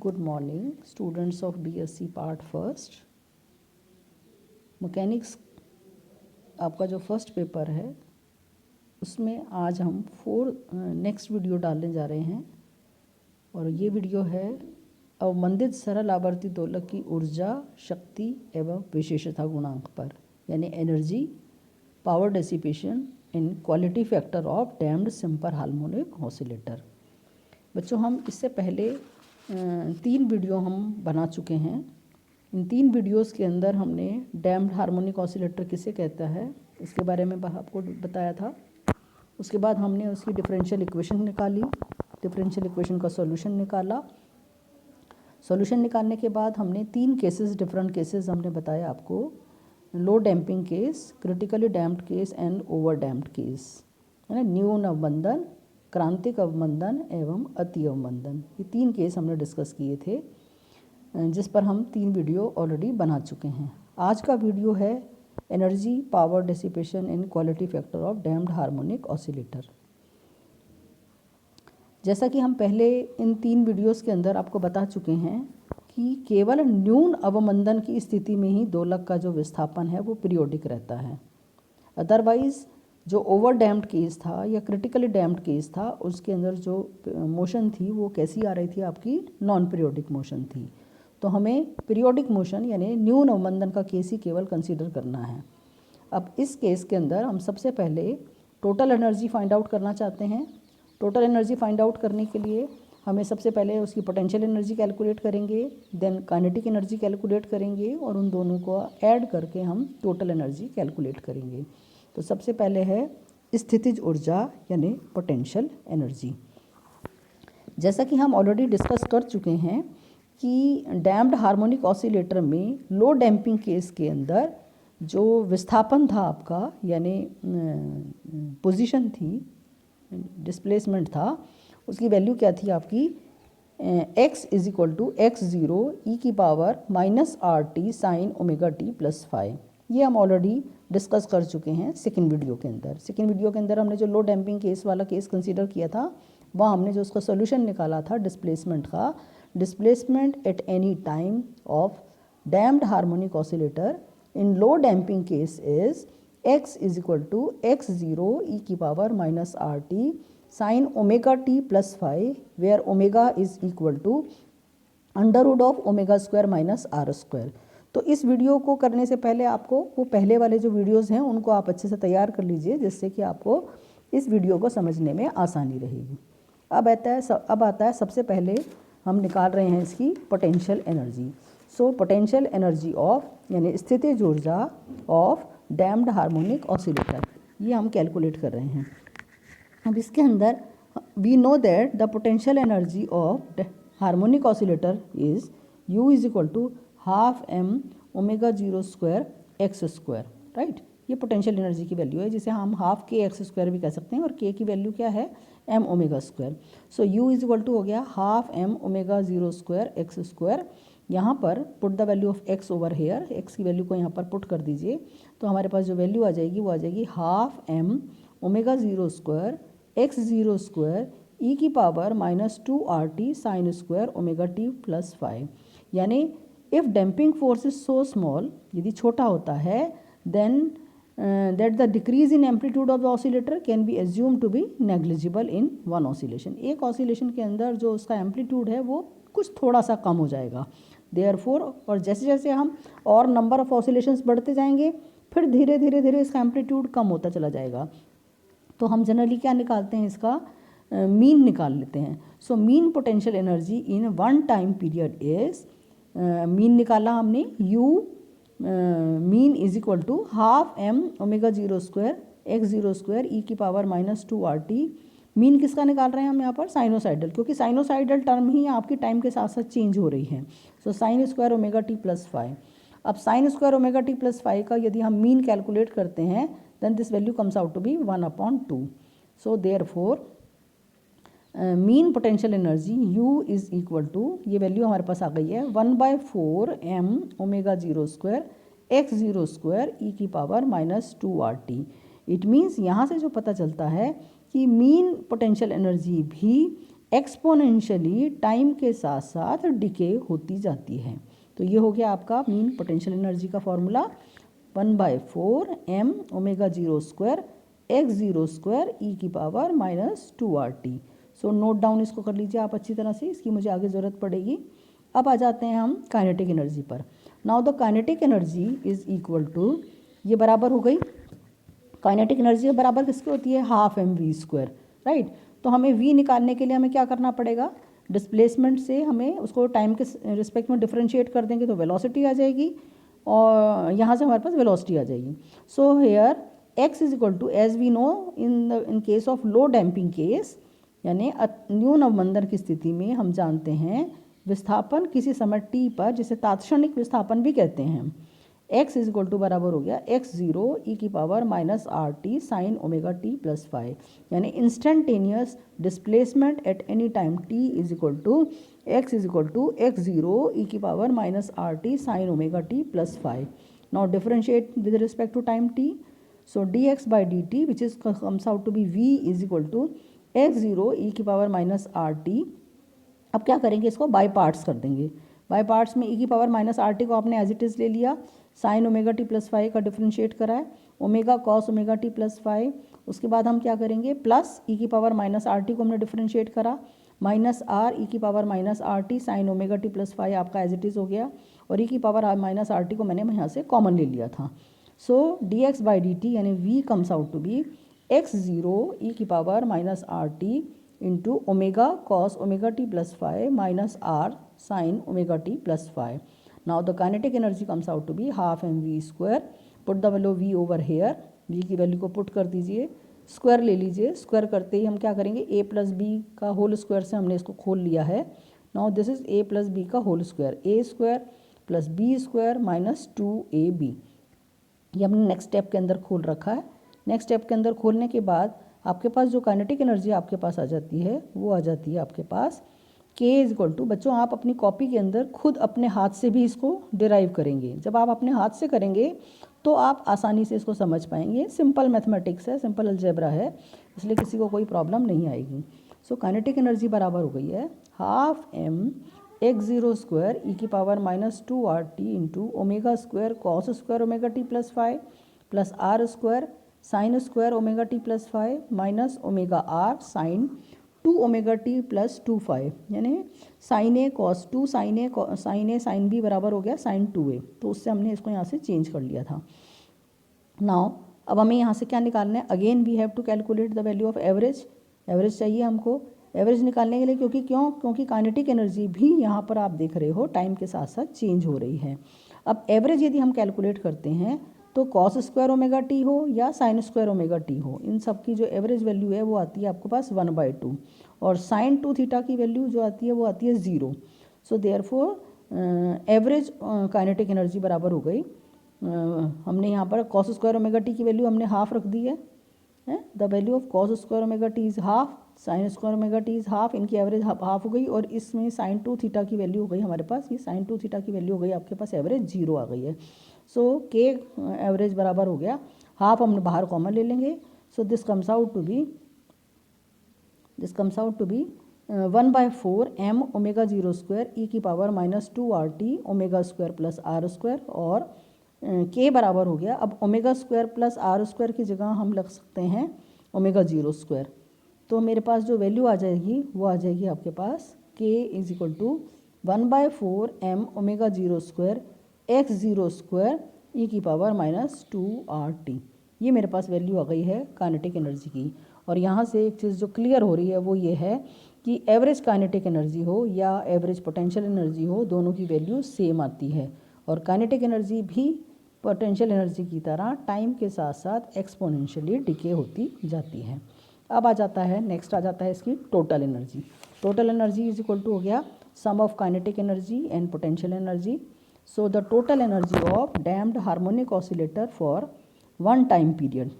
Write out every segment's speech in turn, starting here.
Good morning students of BSc part first mechanics. आपका जो first paper है उसमें आज हम नेक्स्ट वीडियो डालने जा रहे हैं और ये वीडियो है अवमंदित सरल आवर्ती दोलक की ऊर्जा, शक्ति एवं विशेषता गुणांक पर, यानी energy, power dissipation in quality factor of damped simple harmonic oscillator. बच्चों, हम इससे पहले 3 वीडियो हम बना चुके हैं। इन 3 वीडियोस के अंदर हमने डैम्ड हार्मोनिक ऑसिलेटर किसे कहता है इसके बारे में आपको बताया था। उसके बाद हमने उसकी डिफरेंशियल इक्वेशन निकाली, डिफरेंशियल इक्वेशन का सॉल्यूशन निकाला। सॉल्यूशन निकालने के बाद हमने 3 केसेस, डिफरेंट केसेस हमने बताया आपको, low damping case, critically damped case and over damped case, है ना। न्यून अवमंदन, क्रांतिक अवमंदन एवं अति अवमंदन, ये 3 केस हमने डिस्कस किए थे, जिस पर हम 3 वीडियो ऑलरेडी बना चुके हैं। आज का वीडियो है energy, power dissipation in quality factor of damped harmonic oscillator. जैसा कि हम पहले इन 3 वीडियोस के अंदर आपको बता चुके हैं कि केवल न्यून अवमंदन की स्थिति में ही दोलक का जो विस्थापन है वो पीरियोडिक रहता है। अदरवाइज जो ओवर डैम्प्ड केस था या क्रिटिकली डैम्प्ड केस था उसके अंदर जो मोशन थी वो कैसी आ रही थी, आपकी नॉन पीरियोडिक मोशन थी। तो हमें पीरियोडिक मोशन यानी न्यून अवमंदन का केस ही केवल कंसीडर करना है। अब इस केस के अंदर हम सबसे पहले टोटल एनर्जी फाइंड आउट करना चाहते हैं। टोटल एनर्जी फाइंड आउट करने के लिए हमें सबसे पहले उसकी पोटेंशियल एनर्जी कैलकुलेट करेंगे, देन काइनेटिक एनर्जी कैलकुलेट करेंगे और उन दोनों को ऐड करके हम टोटल एनर्जी कैलकुलेट करेंगे। तो सबसे पहले है स्थितिज ऊर्जा यानी पोटेंशियल एनर्जी। जैसा कि हम ऑलरेडी डिस्कस कर चुके हैं कि डैम्प्ड हार्मोनिक ऑसिलेटर में लो डैम्पिंग केस के अंदर जो विस्थापन था आपका, यानी पोजीशन थी, डिस्प्लेसमेंट था, उसकी वैल्यू क्या थी आपकी, x is equal to x0 e की power minus RT sine omega t plus 5। ये हम ऑलरेडी डिस्कस कर चुके हैं सेकेंड वीडियो के अंदर। सेकेंड वीडियो के अंदर हमने जो लो डैम्पिंग केस वाला केस कंसीडर किया था, वहाँ हमने जो उसका सोल्यूशन निकाला था डिस्प्लेसमेंट का, displacement at any time of damped harmonic oscillator in low damping case is x is equal to x0 e की power minus RT sine omega t plus 5, where omega is equal to under root of omega square minus R square. तो इस video को करने से पहले आपको वो पहले वाले जो वीडियोस हैं उनको आप अच्छे से तैयार कर लीजिए, जिससे कि आपको इस वीडियो को समझने में आसानी रहेगी। अब आता है सबसे पहले हम निकाल रहे हैं इसकी potential energy. So potential energy of यानी स्थितिज ऊर्जा ऑफ डैम्प्ड हार्मोनिक ऑसिलेटर, ये हम कैलकुलेट कर रहे हैं। अब इसके अंदर we know that the potential energy of harmonic oscillator is U is equal to half m omega 0 square x square, right. ये पोटेंशियल एनर्जी की वैल्यू है, जिसे हम हाफ k एक्स स्क्वायर भी कह सकते हैं, और k की वैल्यू क्या है, m omega square. So U is equal to हो गया half m omega 0 square x square. यहाँ पर put the value of x over here, x की वैल्यू को यहाँ पर पुट कर दीजिए, तो हमारे पास जो वैल्यू आ जाएगी वो आ जाएगी half m omega 0 square x0 square e की power minus 2 RT sine square omega t plus 5। यानी if damping force is so small, यदि छोटा होता है, then that the decrease in amplitude of the oscillator can be assume to be negligible in one oscillation. एक oscillation के अंदर जो उसका एम्पलीट्यूड है वो कुछ थोड़ा सा कम हो जाएगा। देयरफॉर, और जैसे जैसे हम और नंबर ऑफ ऑसिलेशंस बढ़ते जाएंगे, फिर धीरे धीरे इसका एम्पलीट्यूड कम होता चला जाएगा। तो हम जनरली क्या निकालते हैं, इसका मीन निकाल लेते हैं। So mean potential energy in one time period is, mean निकाला हमने, U mean is equal to half m omega 0 square x0 square e की पावर माइनस 2 RT। मीन किसका निकाल रहे हैं हम यहाँ पर, साइनोसाइडल, क्योंकि साइनोसाइडल टर्म ही आपकी टाइम के साथ साथ चेंज हो रही है। So sine square omega t plus 5। अब sign square omega t plus 5 का यदि हम मीन कैलकुलेट करते हैं, then this value comes out to be 1/2. So therefore mean potential energy U is equal to, ये वैल्यू हमारे पास आ गई है 1/4 m omega 0 square x0 square e की power minus 2 RT। It means यहाँ से जो पता चलता है कि मीन पोटेंशियल एनर्जी भी एक्सपोनेंशियली टाइम के साथ साथ डिके होती जाती है। तो ये हो गया आपका मीन पोटेंशियल एनर्जी का formula 1/4 m omega 0 square x0 square e⁻⁻2RT। So note down इसको कर लीजिए आप अच्छी तरह से, इसकी मुझे आगे ज़रूरत पड़ेगी। अब आ जाते हैं हम काइनेटिक एनर्जी पर। Now the kinetic energy is equal to, ये बराबर हो गई, काइनेटिक एनर्जी बराबर किसकी होती है, 12mv स्क्वायर, राइट। तो हमें v निकालने के लिए हमें क्या करना पड़ेगा, डिस्प्लेसमेंट से हमें उसको टाइम के रिस्पेक्ट में डिफरेंशिएट कर देंगे तो वेलोसिटी आ जाएगी, और यहाँ से हमारे पास वेलोसिटी आ जाएगी। So here x is equal to, as we know in case of low damping case, यानी न्यून अवमंदन की स्थिति में हम जानते हैं विस्थापन किसी समय t पर, जिसे तात्क्षणिक विस्थापन भी कहते हैं, x इज इक्वल टू बराबर हो गया x0 e⁻⁻RT sine omega t plus 5, यानी instantaneous displacement at any time t is equal to x is equal to x0 e⁻⁻RT sine omega t plus 5। Now differentiate with respect to time t, सो dx by dt which is comes out to be v is equal to x0 e⁻⁻RT। अब क्या करेंगे, इसको by parts कर देंगे। By parts में e⁻⁻RT को आपने एज इट इज़ ले लिया, साइन ओमेगा टी प्लस 5 का डिफरेंशिएट करा है, omega cos omega t plus 5। उसके बाद हम क्या करेंगे, प्लस e⁻⁻RT को हमने डिफरेंशिएट करा, minus r e⁻⁻RT sine omega t plus 5 आपका एज इट इज़ हो गया, और e⁻⁻RT को मैंने यहाँ से कॉमन ले लिया था। सो dx by dt यानी v comes out to be x0 e⁻⁻RT into omega cos omega t plus 5 minus r sine omega t plus 5। Now the kinetic energy comes out to be 12mv square. Put the value v over here, v की value को put कर दीजिए, square ले लीजिए। Square करते ही हम क्या करेंगे, a प्लस बी का होल स्क्वायर से हमने इसको खोल लिया है। Now this is a plus B का whole square, a square plus B square minus 2ab। ये हमने नेक्स्ट स्टेप के अंदर खोल रखा है। नेक्स्ट स्टेप के अंदर खोलने के बाद आपके पास जो काइनेटिक एनर्जी आपके पास आ जाती है, वो आ जाती है आपके पास k इज इक्वल टू, बच्चों आप अपनी कॉपी के अंदर खुद अपने हाथ से भी इसको डिराइव करेंगे। जब आप अपने हाथ से करेंगे तो आप आसानी से इसको समझ पाएंगे। सिंपल मैथमेटिक्स है, सिंपल अलजेब्रा है, इसलिए किसी को कोई प्रॉब्लम नहीं आएगी। सो काइनेटिक एनर्जी बराबर हो गई है 12m x0 square e⁻⁻2RT into omega square cos square omega t plus 5 plus r square sine square omega t plus 5 minus omega r sine 2 omega t plus 2/5, यानी sine a cos 2 sine a sine b बराबर हो गया sign 2a। तो उससे हमने इसको यहाँ से चेंज कर लिया था। नाउ अब हमें यहाँ से क्या निकालना है, again we have to calculate the value of average. Average चाहिए हमको, एवरेज निकालने के लिए, क्योंकि काइनेटिक एनर्जी भी यहाँ पर आप देख रहे हो टाइम के साथ साथ चेंज हो रही है। अब एवरेज यदि हम कैलकुलेट करते हैं तो कॉस स्क्वायर ओमेगा टी हो या साइन स्क्वायर ओमेगा टी हो, इन सब की जो एवरेज वैल्यू है वो आती है आपके पास 1/2, और साइन 2 थीटा की वैल्यू जो आती है वो आती है 0। So therefore average kinetic energy बराबर हो गई, हमने यहाँ पर कॉस स्क्वायर ओमेगा टी की वैल्यू हमने हाफ रख दी है, the value of cos square omega T is half, sign square omega T is half, इनकी एवरेज हाफ हो गई, और इसमें साइन 2 थीटा की वैल्यू हो गई हमारे पास, ये साइन 2 थीटा की वैल्यू हो गई आपके पास एवरेज 0 आ गई है। सो के एवरेज बराबर हो गया, हाफ हम बाहर कॉमन ले लेंगे। So this comes out to be 1/4m omega 0 square e⁻⁻2RT omega square plus r square, और के बराबर हो गया, अब omega square plus r square की जगह हम लग सकते हैं ओमेगा 0 स्क्वायर। तो मेरे पास जो वैल्यू आ जाएगी वो आ जाएगी आपके पास k is equal to 1/4m omega 0 square x0 square e⁻⁻2RT। ये मेरे पास वैल्यू आ गई है काइनेटिक एनर्जी की। और यहाँ से एक चीज़ जो क्लियर हो रही है वो ये है कि एवरेज काइनेटिक एनर्जी हो या एवरेज पोटेंशियल एनर्जी हो, दोनों की वैल्यू सेम आती है, और काइनेटिक एनर्जी भी पोटेंशियल एनर्जी की तरह टाइम के साथ साथ एक्सपोनेंशियली डिके होती जाती है। अब आ जाता है नेक्स्ट, आ जाता है इसकी total energy. Total energy is equal to हो गया sum of kinetic energy and potential energy. So the total energy of damped harmonic oscillator for one time period,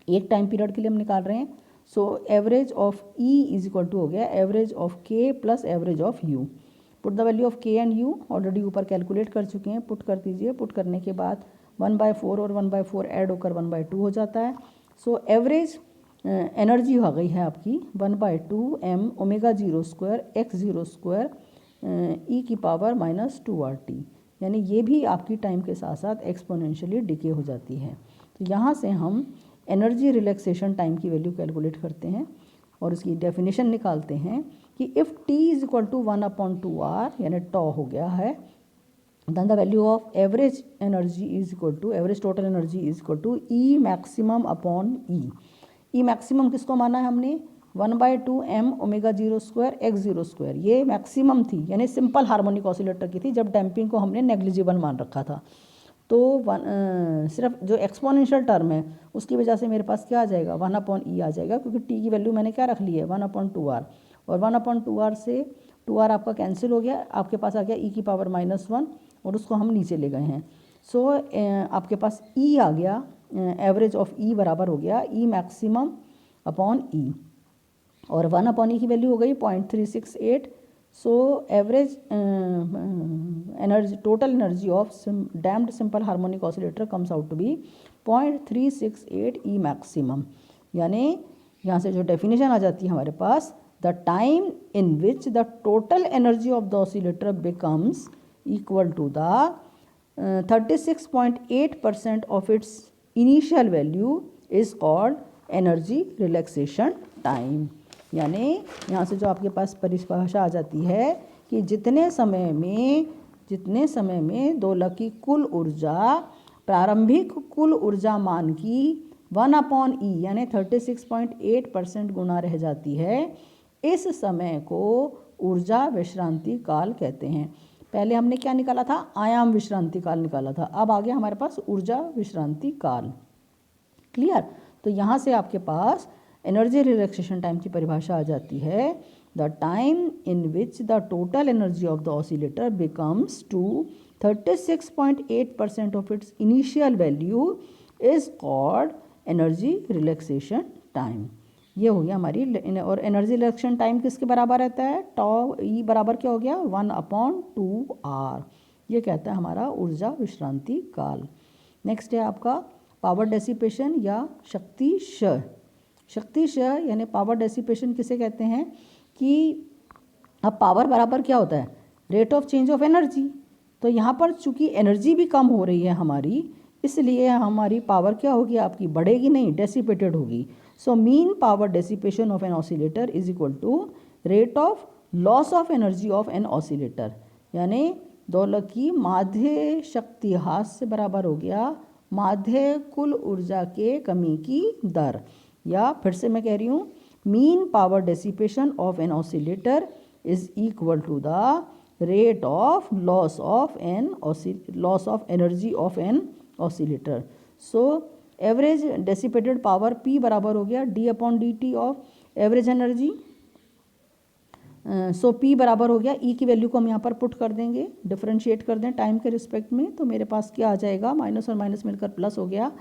एक टाइम पीरियड के लिए हम निकाल रहे हैं। So average of E is equal to हो गया average of K plus average of U। Put the value of K and U already ऊपर कैलकुलेट कर चुके हैं, पुट कर दीजिए। पुट करने के बाद 1/4 और 1/4 ऐड होकर 1/2 हो जाता है। सो एवरेज एनर्जी हो गई है आपकी 1/2m omega 0 square x 0 square e⁻⁻2RT, यानी ये भी आपकी टाइम के साथ साथ एक्सपोनेंशियली डिके हो जाती है। तो यहाँ से हम एनर्जी रिलैक्सेशन टाइम की वैल्यू कैलकुलेट करते हैं और उसकी डेफिनेशन निकालते हैं कि if t is equal to 1/2r यानी टॉ हो गया है, then the value of average energy is equal to average total energy is equal to E maximum upon E। E maximum किसको माना है हमने 1/2m omega 0 square x 0 square, ये maximum थी यानी सिंपल हार्मोनिक ऑसिलेटर की थी जब डैम्पिंग को हमने नेग्लिजिबल मान रखा था। तो सिर्फ जो एक्सपोनेंशियल टर्म है उसकी वजह से मेरे पास क्या आ जाएगा 1/E आ जाएगा, क्योंकि t की वैल्यू मैंने क्या रख ली है 1/2r, और 1/2r से 2r आपका कैंसिल हो गया, आपके पास आ गया e⁻⁻1 और उसको हम नीचे ले गए हैं। सो आपके पास E आ गया, एवरेज ऑफ E बराबर हो गया E मैक्सिमम अपॉन E, और 1/E की वैल्यू हो गई 0.368। So average energy total energy of damped simple harmonic oscillator comes out to be 0.368 E maximum, यानी यहाँ से जो डेफिनेशन आ जाती है हमारे पास, the time in which the total energy of the oscillator becomes equal to the 36.8% of its initial value is called energy relaxation time। यानी यहाँ से जो आपके पास परिभाषा आ जाती है कि जितने समय में दोलक की कुल ऊर्जा प्रारंभिक कुल ऊर्जा मान की 1/E यानी 36.8% गुना रह जाती है, इस समय को ऊर्जा विश्रांति काल कहते हैं। पहले हमने क्या निकाला था, आयाम विश्रांति काल निकाला था, अब आ गया हमारे पास ऊर्जा विश्रांति काल। क्लियर? तो यहाँ से आपके पास एनर्जी रिलैक्सेशन टाइम की परिभाषा आ जाती है, the time in which the total energy of the oscillator becomes to 36.8% of its initial value is called energy relaxation time. ये हो गया हमारी, और एनर्जी रिलैक्सेशन टाइम किसके बराबर रहता है, टॉ ई बराबर क्या हो गया 1/2r। ये कहता है हमारा ऊर्जा विश्रांति काल। नेक्स्ट है आपका पावर डेसिपेशन या शक्ति क्षय। शक्ति क्षय यानी पावर डेसिपेशन किसे कहते हैं कि अब पावर बराबर क्या होता है rate of change of energy. तो यहाँ पर चूंकि एनर्जी भी कम हो रही है हमारी, इसलिए हमारी पावर क्या होगी आपकी, बढ़ेगी नहीं, डेसिपेटेड होगी। So mean power dissipation of an oscillator is equal to rate of loss of energy of an oscillator, यानी दोलक की माध्य शक्ति ह्रास से बराबर हो गया माध्य कुल ऊर्जा के कमी की दर। या फिर से मैं कह रही हूँ, mean power dissipation of an oscillator is equal to the rate of loss of energy of an oscillator. So average dissipated power P बराबर हो गया d/dt of average energy. So P बराबर हो गया, E की वैल्यू को हम यहाँ पर पुट कर देंगे, डिफरेंशिएट कर दें टाइम के रिस्पेक्ट में, तो मेरे पास क्या आ जाएगा, माइनस और माइनस मिलकर प्लस हो गया।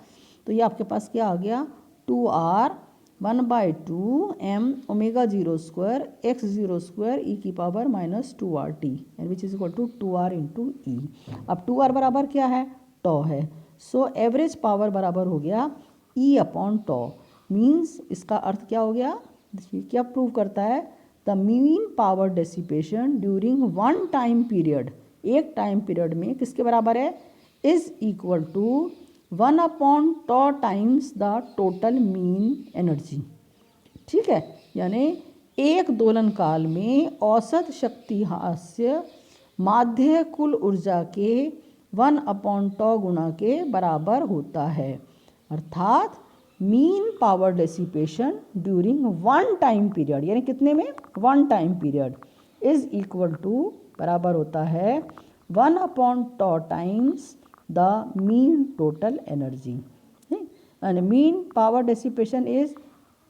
तो ये आपके पास क्या आ गया 2r 1/2m omega 0 square x 0 square e⁻⁻2RT which is equal to 2r into E. अब 2r बराबर क्या है, टॉ है। सो एवरेज पावर बराबर हो गया E/टॉ। मीन्स इसका अर्थ क्या हो गया, देखिए क्या प्रूव करता है, the mean power dissipation during one time period, एक टाइम पीरियड में किसके बराबर है, इज इक्वल टू 1/टॉ times the total mean energy. ठीक है, यानी एक दोलन काल में औसत शक्ति हास्य माध्य कुल ऊर्जा के 1/टॉ गुणा के बराबर होता है। अर्थात mean power dissipation during one time period, यानी कितने में, one time period, is equal to बराबर होता है 1/टॉ times the mean total energy. And mean power dissipation is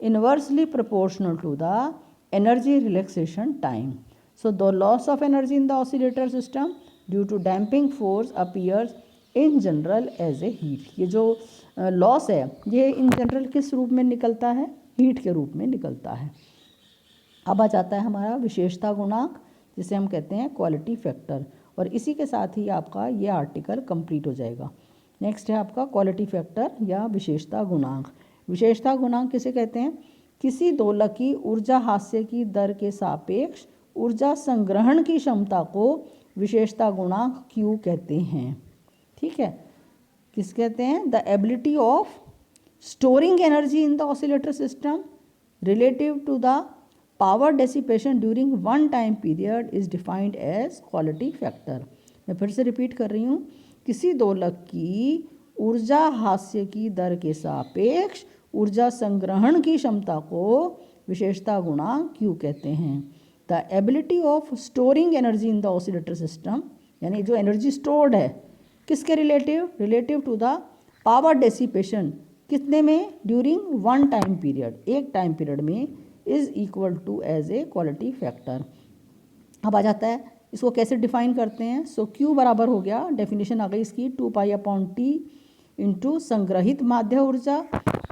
inversely proportional to the energy relaxation time. So the loss of energy in the oscillator system due to damping force appears in general as a heat. ये जो loss है ये in general किस रूप में निकलता है, heat के रूप में निकलता है। अब आ जाता है हमारा विशेषता गुणांक, जिसे हम कहते हैं क्वालिटी फैक्टर, और इसी के साथ ही आपका ये आर्टिकल कंप्लीट हो जाएगा। नेक्स्ट है आपका क्वालिटी फैक्टर या विशेषता गुणांक। विशेषता गुणांक किसे कहते हैं? किसी दोलक की ऊर्जा हास्य की दर के सापेक्ष ऊर्जा संग्रहण की क्षमता को विशेषता गुणांक Q कहते हैं। ठीक है, किस कहते हैं? The ability of storing energy in the oscillator system relative to the power dissipation during one time period is defined as quality factor. मैं फिर से रिपीट कर रही हूँ, किसी दोलक की ऊर्जा हास्य की दर के सापेक्ष ऊर्जा संग्रहण की क्षमता को विशेषता गुणांक Q कहते हैं। The ability of storing energy in the oscillator system, यानी जो एनर्जी स्टोर्ड है किसके relative to the power dissipation, कितने में? ड्यूरिंग वन टाइम पीरियड, एक टाइम पीरियड में, is equal to as a quality factor. अब आ जाता है इसको कैसे डिफाइन करते हैं। सो Q बराबर हो गया, डेफिनेशन आ गई इसकी 2π/T इंटू संग्रहित माध्य ऊर्जा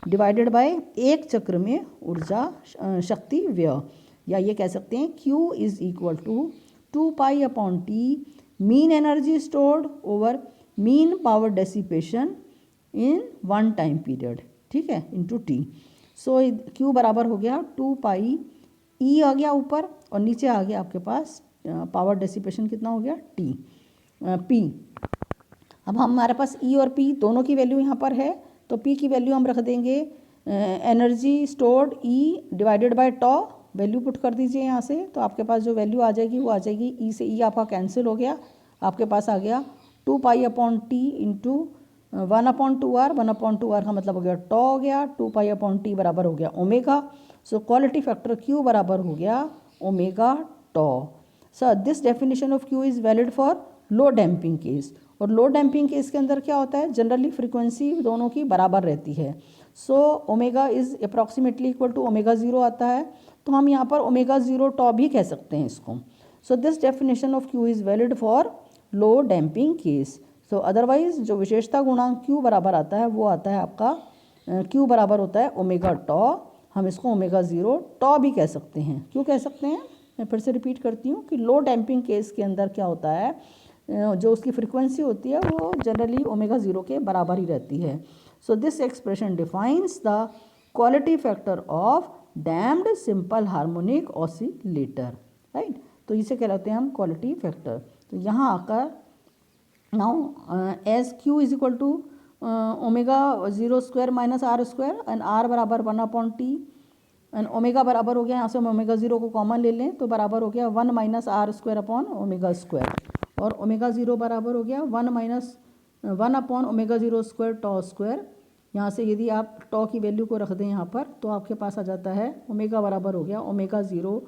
डिवाइडेड बाय एक चक्र में ऊर्जा शक्ति व्यय, या ये कह सकते हैं Q is equal to 2π/T mean energy stored over mean power dissipation in one time period, ठीक है, इंटू T। सो Q बराबर हो गया 2π, E आ गया ऊपर और नीचे आ गया आपके पास पावर डेसिपेशन कितना हो गया? P। अब हमारे पास E और P दोनों की वैल्यू यहाँ पर है, तो P की वैल्यू हम रख देंगे energy stored E divided by tau, value put कर दीजिए यहाँ से, तो आपके पास जो वैल्यू आ जाएगी वो आ जाएगी, E से E आपका कैंसिल हो गया, आपके पास आ गया 2π/T इंटू 1/2R, 1/2R का मतलब हो गया टॉ हो गया, 2π/T बराबर हो गया omega. So quality factor Q बराबर हो गया omega tau. Sir this definition of Q is valid for low damping case, और लो डैम्पिंग केस के अंदर क्या होता है? जनरली फ्रीक्वेंसी दोनों की बराबर रहती है। So omega is approximately equal to omega 0 आता है, तो हम यहाँ पर ओमेगा 0 टॉ भी कह सकते हैं इसको। So this definition of Q is valid for low damping case. So otherwise जो विशेषता गुणांक Q बराबर आता है वो आता है आपका Q बराबर होता है ओमेगा टॉ, हम इसको ओमेगा 0 टॉ भी कह सकते हैं। क्यों कह सकते हैं? मैं फिर से रिपीट करती हूँ कि लो डैम्पिंग केस के अंदर क्या होता है, जो उसकी फ्रीक्वेंसी होती है वो जनरली ओमेगा 0 के बराबर ही रहती है। So this expression defines the quality factor of damped simple harmonic oscillator, right. तो इसे कहलाते हैं हम क्वालिटी फैक्टर। तो यहाँ आकर now as Q is equal to omega 0² minus R² and R बराबर 1/T एंड ओमेगा बराबर हो गया, यहाँ से हम ओमेगा 0 को कॉमन ले लें तो बराबर हो गया 1 माइनस R² अपॉन ओमेगा², और ओमेगा 0 बराबर हो गया 1 अपॉन ओमेगा 0² टॉ²। यहाँ से यदि आप टॉ की वैल्यू को रख दें यहाँ पर तो आपके पास आ जाता है ओमेगा बराबर हो गया omega 0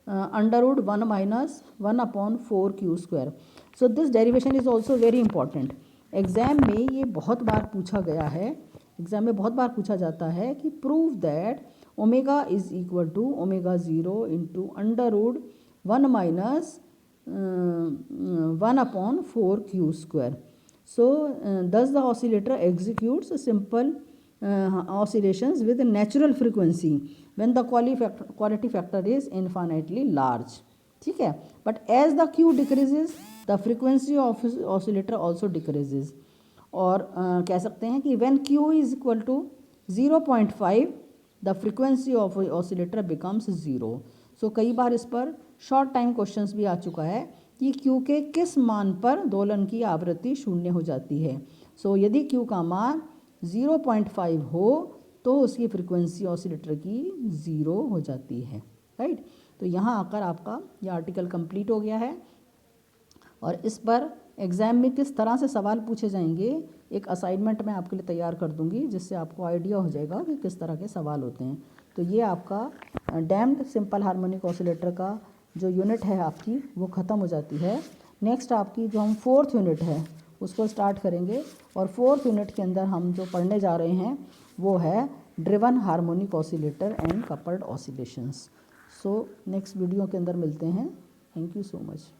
√1 minus 1 upon 4Q²। So this derivation is also very important. Exam में ये बहुत बार पूछा गया है, एग्ज़ाम में बहुत बार पूछा जाता है कि prove that omega is equal to omega 0 into √1 minus 1 upon 4Q²। So thus the oscillator executes simple oscillations with a natural frequency when the quality factor is infinitely large, ठीक है। But as the Q decreases the frequency of oscillator also decreases, और कह सकते हैं कि when Q is equal to 0.5 the frequency of oscillator becomes 0। So कई बार इस पर शॉर्ट टाइम क्वेश्चंस भी आ चुका है कि Q के किस मान पर दोलन की आवृत्ति 0 हो जाती है। सो यदि Q का मान 0.5 हो तो उसकी फ्रीक्वेंसी ऑसिलेटर की 0 हो जाती है, राइट। तो यहाँ आकर आपका ये आर्टिकल कंप्लीट हो गया है, और इस पर एग्ज़ाम में किस तरह से सवाल पूछे जाएंगे एक असाइनमेंट मैं आपके लिए तैयार कर दूंगी, जिससे आपको आइडिया हो जाएगा कि किस तरह के सवाल होते हैं। तो ये आपका डैम्प्ड सिंपल हार्मोनिक ऑसिलेटर का जो यूनिट है आपकी वो ख़त्म हो जाती है। नेक्स्ट आपकी जो हम 4th यूनिट है उसको स्टार्ट करेंगे, और 4th यूनिट के अंदर हम जो पढ़ने जा रहे हैं वो है driven harmonic oscillator and coupled oscillations. So next video के अंदर मिलते हैं। Thank you so much.